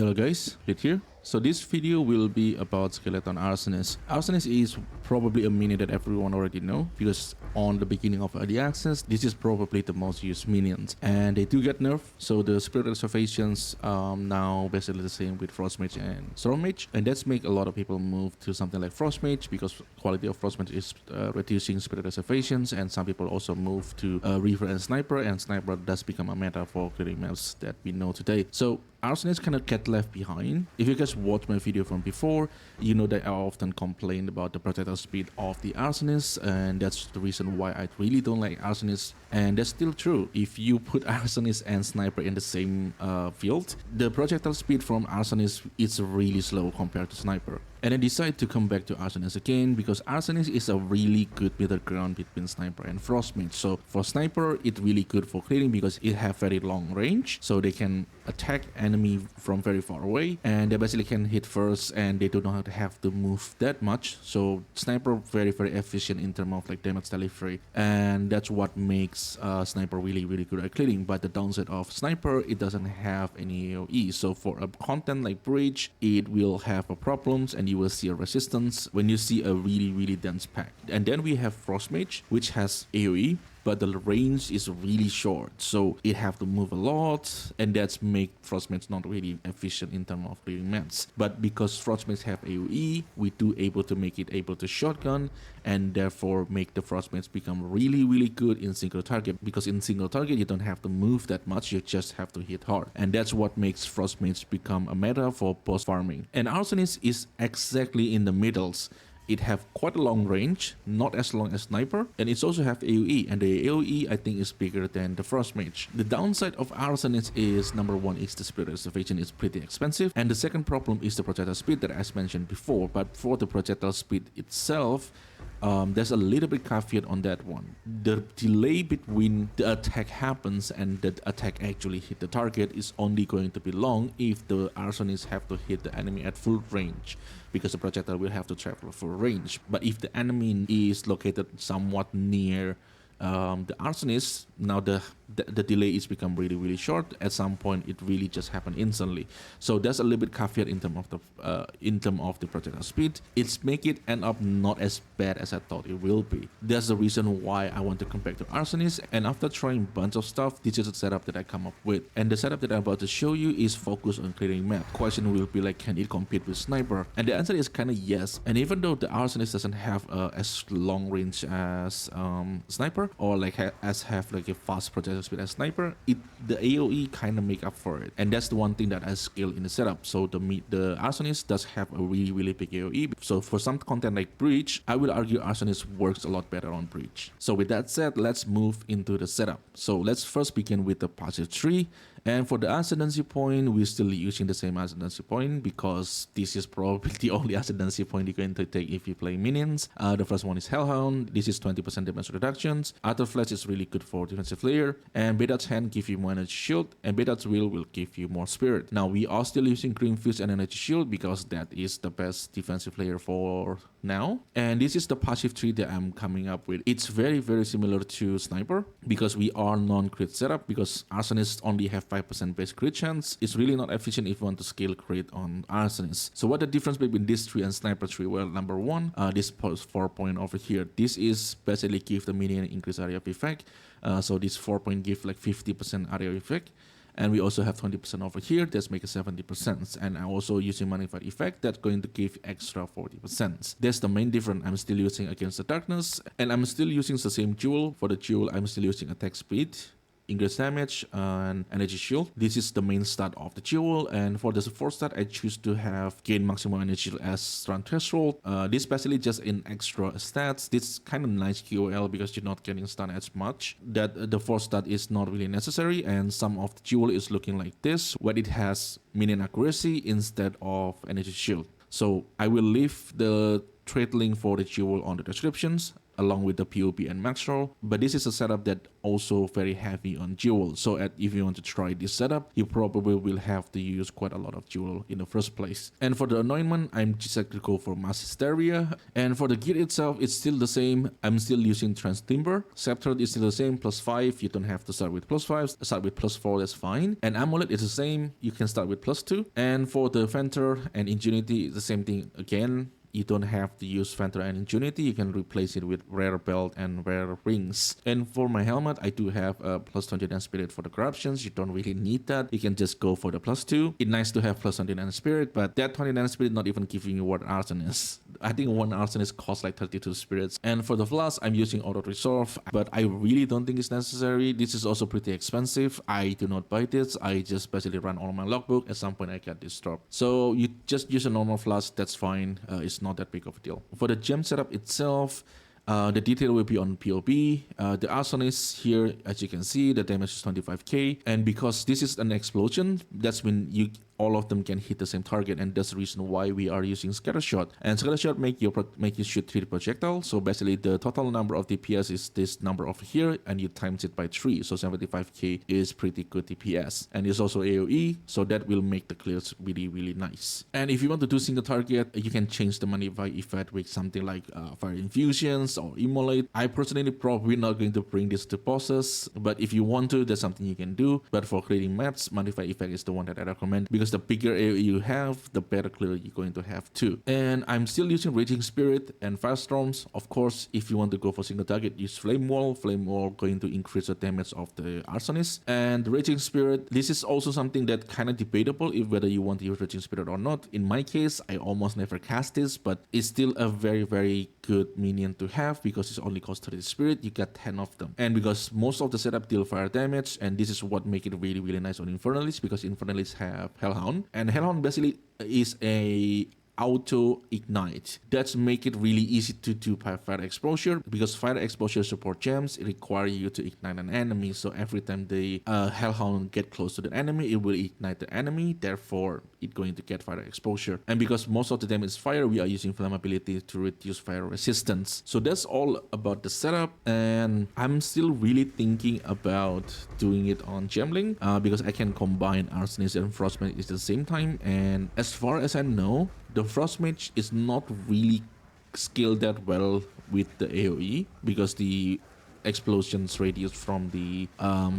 Hello guys, Pete here. So this video will be about Skeleton Arsonist. Arsonist is probably a minion that everyone already know because on the beginning of early access, this is probably the most used minions. And they do get nerfed, so the spirit reservations now basically the same with Frost Mage and Storm Mage. And that's make a lot of people move to something like Frost Mage because quality of Frost Mage is reducing spirit reservations, and some people also move to Reaver and Sniper does become a meta for clearing maps that we know today. So Arsonists kind of get left behind. If you guys watched my video from before, you know that I often complain about the projectile speed of the Arsonist, and that's the reason why I really don't like Arsonists. And that's still true. If you put Arsonist and Sniper in the same field, the projectile speed from Arsonist is really slow compared to Sniper. And I decided to come back to Arsonist again because Arsonist is a really good middle ground between Sniper and Frost Mage. So for Sniper, it's really good for clearing because it have very long range, so they can attack enemy from very far away, and they basically can hit first, and they do not have to move that much. So Sniper very efficient in terms of like damage delivery, and that's what makes Sniper really good at clearing. But the downside of Sniper, it doesn't have any AoE. So for a content like Breach, it will have a problems, and you will see a resistance when you see a really dense pack. And then we have Frost Mage, which has AoE, but the range is really short, so it have to move a lot, and that's make Frost Mage not really efficient in terms of clearing maps. But because Frost Mage have AoE, we do able to make it able to shotgun, and therefore make the Frost Mage become really good in single target, because in single target you don't have to move that much, you just have to hit hard. And that's what makes Frost Mage become a meta for post farming. And Arsonist is exactly in the middles. It have quite a long range, not as long as Sniper, and it's also have AoE, and the AoE I think is bigger than the Frost Mage. The downside of Arsonist is, number one, is the spirit reservation is pretty expensive, and the second problem is the projectile speed that I mentioned before. But for the projectile speed itself, there's a little bit caveat on that one. The delay between the attack happens and the attack actually hit the target is only going to be long if the Arsonists have to hit the enemy at full range, because the projectile will have to travel full range. But if the enemy is located somewhat near the Arsonist, now the delay is become really short. At some point it really just happen instantly. So there's a little bit caveat in terms of the projectile speed. It's make it end up not as bad as I thought it will be. That's the reason why I want to come back to Arsonist, and after trying a bunch of stuff, this is the setup that I come up with. And the setup that I'm about to show you is focused on clearing map. Question will be like, can it compete with Sniper? And the answer is kind of yes. And even though the Arsonist doesn't have as long range as Sniper, or like have like a fast projectile speed as Sniper, the AoE kind of make up for it. And that's the one thing that I skill in the setup. So the Arsonist does have a really big AoE. So for some content like Breach, I will argue Arsonist works a lot better on Breach. So with that said, let's move into the setup. So let's first begin with the passive tree. And for the ascendancy point, we're still using the same ascendancy point because this is probably the only ascendancy point you're going to take if you play minions. The first one is Hellhound. This is 20% damage reductions. Utter Flash is really good for defensive layer. And Bedard's Hand give you more energy shield, and Bedard's will give you more spirit. Now we are still using Green Fist and energy shield because that is the best defensive layer for now. And this is the passive tree that I'm coming up with. It's very similar to Sniper because we are non-crit setup, because Arsonists only have 5% base crit chance. It's really not efficient if you want to scale crit on Arsonist. So what the difference between this tree and Sniper tree? Well, number one, this post 4 point over here. This is basically give the minion increased area of effect. So this 4 point give like 50% area of effect. And we also have 20% over here, that's make it 70%. And I'm also using Magnified Effect, that's going to give extra 40%. That's the main difference. I'm still using Against the Darkness, and I'm still using the same jewel. For the jewel, I'm still using attack speed, increase damage, and energy shield. This is the main stat of the jewel. And for the support stat, I choose to have gain maximum energy shield as run threshold. This basically just in extra stats. This kind of nice QOL because you're not getting stun as much. That the fourth stat is not really necessary, and some of the jewel is looking like this, where it has minion accuracy instead of energy shield. So I will leave the trade link for the jewel on the descriptions. along with the POP and max roll. But this is a setup that also very heavy on jewel. So if you want to try this setup, you probably will have to use quite a lot of jewel in the first place. And for the anointment, I'm just going to go for mass hysteria. And for the gear itself, it's still the same. I'm still using trans timber. Scepter is still the same, +5. You don't have to start with +5. Start with +4, that's fine. And amulet is the same. You can start with +2. And for the Venter and Ingenuity, the same thing again. You don't have to use Venter and Ingenuity. You can replace it with rare belt and rare rings. And for my helmet, I do have a +29 spirit for the corruptions. You don't really need that. You can just go for the +2. It's nice to have +29 spirit, but that 29 spirit not even giving you what arsonist. I think one arsonist costs like 32 spirits. And for the flask, I'm using auto resolve, but I really don't think it's necessary. This is also pretty expensive. I do not buy this. I just basically run all my logbook. At some point, I get this drop. So you just use a normal flask. That's fine. It's not that big of a deal. For the gem setup itself, the detail will be on POP. The arsonist here, as you can see, the damage is 25k, and because this is an explosion, that's when all of them can hit the same target, and that's the reason why we are using scatter shot. And scatter shot make you shoot 3 projectiles. So basically the total number of DPS is this number over here, and you times it by 3. So 75k is pretty good DPS, and it's also AoE, so that will make the clears really nice. And if you want to do single target, you can change the modify effect with something like fire infusions or immolate. I personally probably not going to bring this to bosses, but if you want to, that's something you can do. But for creating maps, modify effect is the one that I recommend, because the bigger AoE you have, the better clear you're going to have too. And I'm still using Raging Spirit and Firestorms. Of course, if you want to go for single target, use Flame Wall. Flame Wall going to increase the damage of the arsonist. And Raging Spirit, this is also something that kind of debatable if whether you want to use Raging Spirit or not. In my case, I almost never cast this, but it's still a very good minion to have, because it only costs 30 spirit. You get 10 of them, and because most of the setup deal fire damage, and this is what make it really nice on Infernalist, because Infernalists have Hellhound, and Hellhound basically is a auto ignite. That's make it really easy to do fire exposure, because fire exposure support gems require you to ignite an enemy. So every time the Hellhound get close to the enemy, it will ignite the enemy, therefore it going to get fire exposure. And because most of the damage is fire, we are using flammability to reduce fire resistance. So that's all about the setup, and I'm still really thinking about doing it on Gemling, because I can combine Arsonist and Frostmage at the same time. And as far as I know, the Frostmage is not really scaled that well with the AoE, because the explosions radius from the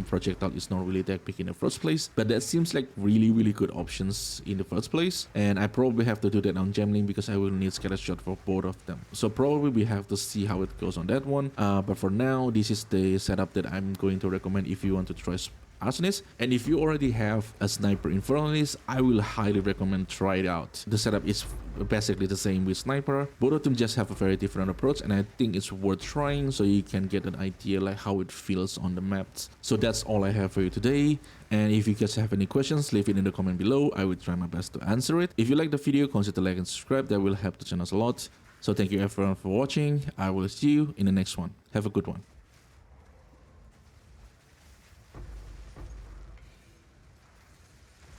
projectile is not really that big in the first place. But that seems like really good options in the first place, and I probably have to do that on Gemling, because I will need scatter shot for both of them. So probably we have to see how it goes on that one. But for now, this is the setup that I'm going to recommend if you want to try arsonist. And if you already have a sniper Infernalist, I will highly recommend try it out. The setup is basically the same with sniper. Both of them just have a very different approach, and I think it's worth trying so you can get an idea like how it feels on the maps. So that's all I have for you today, and if you guys have any questions, leave it in the comment below. I will try my best to answer it. If you like the video, consider like and subscribe. That will help the channel a lot. So thank you everyone for watching. I will see you in the next one. Have a good one.